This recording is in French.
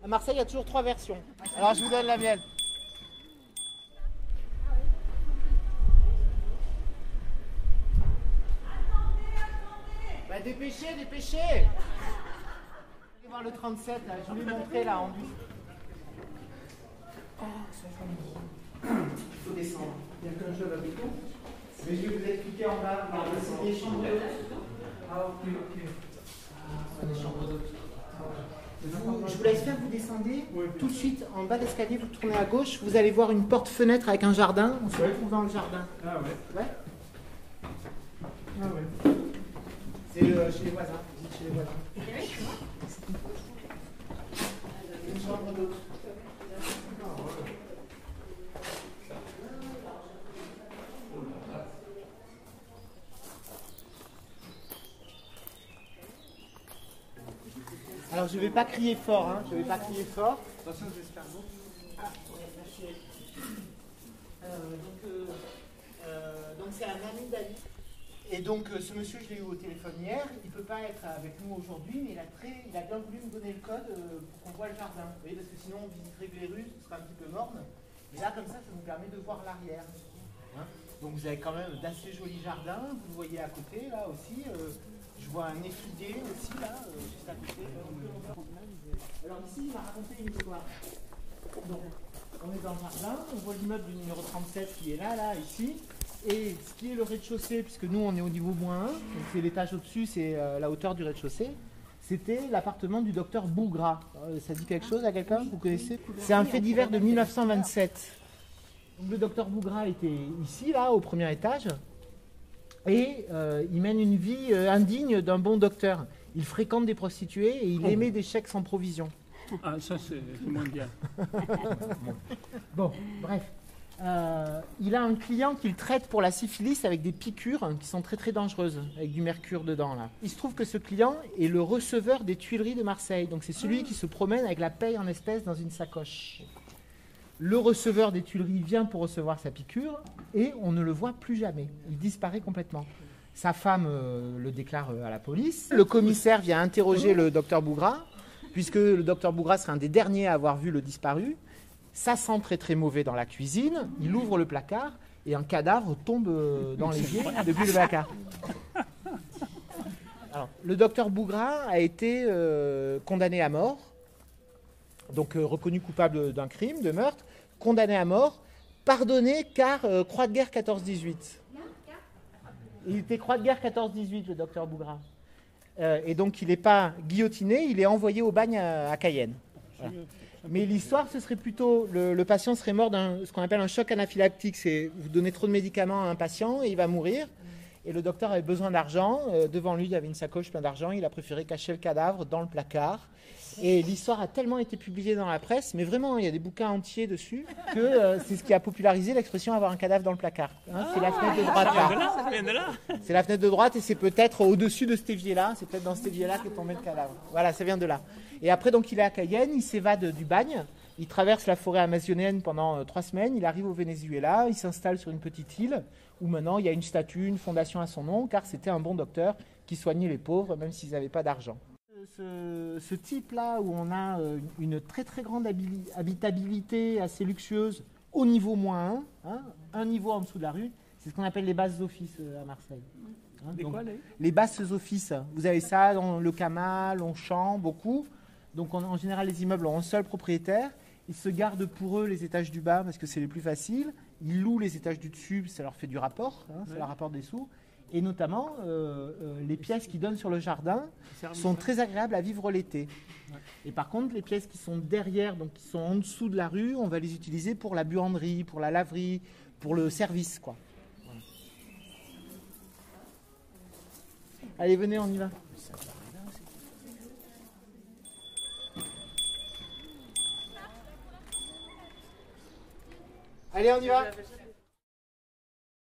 À Marseille, il y a toujours 3 versions. Alors, je vous donne la mienne. Bah, dépêchez, dépêchez. Allez voir le 37, là. Je vous l'ai montré, là, en bus. Oh, ça fait un il faut descendre. Il n'y a qu'un jeu avec nous. Mais je vais vous expliquer en bas. C'est des chambres d'hôtes. Ah, ok, ok. Ah, des chambres d'hôtes. Je vous laisse faire, vous descendez. Oui. Tout de suite, en bas de l'escalier, vous tournez à gauche. Vous allez voir une porte-fenêtre avec un jardin. On se retrouve dans le jardin. Ah ouais. Ouais. Ah ouais. C'est chez les voisins. Vous dites chez les voisins. Une chambre d'hôte. Alors je ne vais pas crier fort, hein. Je ne vais pas crier fort. Attention, j'espère bon. Ah, ouais, merci. Donc c'est un ami d'Ali. Et donc ce monsieur, je l'ai eu au téléphone hier. Il ne peut pas être avec nous aujourd'hui, mais il a bien voulu me donner le code pour qu'on voit le jardin. Vous voyez, parce que sinon on visiterait que les rues, ce sera un petit peu morne. Et là, comme ça nous permet de voir l'arrière. Hein, donc vous avez quand même d'assez jolis jardins. Vous le voyez à côté, là aussi. Je vois un effilé aussi, là, juste à côté. Alors ici, il m'a raconté une histoire. Donc, on est dans le jardin, on voit l'immeuble du numéro 37 qui est là, ici. Et ce qui est le rez-de-chaussée, puisque nous, on est au niveau -1, donc c'est l'étage au-dessus, c'est la hauteur du rez-de-chaussée. C'était l'appartement du docteur Bougra. Ça dit quelque chose à quelqu'un? Vous connaissez? C'est un fait divers de 1927. Donc, le docteur Bougra était ici, là, au premier étage. Et il mène une vie indigne d'un bon docteur. Il fréquente des prostituées et il émet des chèques sans provision. Ah, ça c'est moins bien. Bon, bref. Il a un client qu'il traite pour la syphilis avec des piqûres qui sont très très dangereuses, avec du mercure dedans. Là. Il se trouve que ce client est le receveur des Tuileries de Marseille. Donc c'est celui qui se promène avec la paye en espèces dans une sacoche. Le receveur des Tuileries vient pour recevoir sa piqûre et on ne le voit plus jamais. Il disparaît complètement. Sa femme le déclare à la police. Le commissaire vient interroger le docteur Bougra, puisque le docteur Bougra serait un des derniers à avoir vu le disparu. Ça sent très très mauvais dans la cuisine. Il ouvre le placard et un cadavre tombe dans l'évier depuis le placard. Alors, le docteur Bougra a été condamné à mort. Donc reconnu coupable d'un crime, de meurtre, condamné à mort, pardonné car croix de guerre 14-18. Il était croix de guerre 14-18, le docteur Bougra. Et donc il n'est pas guillotiné, il est envoyé au bagne à Cayenne. Voilà. Mais l'histoire, ce serait plutôt, le patient serait mort d'un ce qu'on appelle un choc anaphylactique. C'est vous donnez trop de médicaments à un patient et il va mourir. Et le docteur avait besoin d'argent. Devant lui, il y avait une sacoche pleine d'argent. Il a préféré cacher le cadavre dans le placard. Et l'histoire a tellement été publiée dans la presse, mais vraiment, il y a des bouquins entiers dessus, que c'est ce qui a popularisé l'expression avoir un cadavre dans le placard. Hein, c'est la fenêtre de droite là. C'est la fenêtre de droite et c'est peut-être au-dessus de cet évier-là. C'est peut-être dans cet évier-là qu'est tombé le cadavre. Voilà, ça vient de là. Et après, donc, il est à Cayenne, il s'évade du bagne. Il traverse la forêt amazonienne pendant 3 semaines. Il arrive au Venezuela. Il s'installe sur une petite île où maintenant il y a une statue, une fondation à son nom, car c'était un bon docteur qui soignait les pauvres, même s'ils n'avaient pas d'argent. Ce type-là, où on a une très très grande habitabilité assez luxueuse, au niveau -1, hein, un niveau en dessous de la rue, c'est ce qu'on appelle les basses offices à Marseille. Hein, donc, les basses offices, vous avez ça dans le Camal, Longchamp, beaucoup. Donc en général, les immeubles ont un seul propriétaire. Ils se gardent pour eux les étages du bas parce que c'est les plus faciles. Ils louent les étages du dessus, ça leur fait du rapport, hein, ça leur rapporte des sous. Et notamment, les pièces qui donnent sur le jardin sont très agréables à vivre l'été. Et par contre, les pièces qui sont derrière, donc qui sont en dessous de la rue, on va les utiliser pour la buanderie, pour la laverie, pour le service, quoi. Voilà. Allez, venez, on y va. Allez, on y va.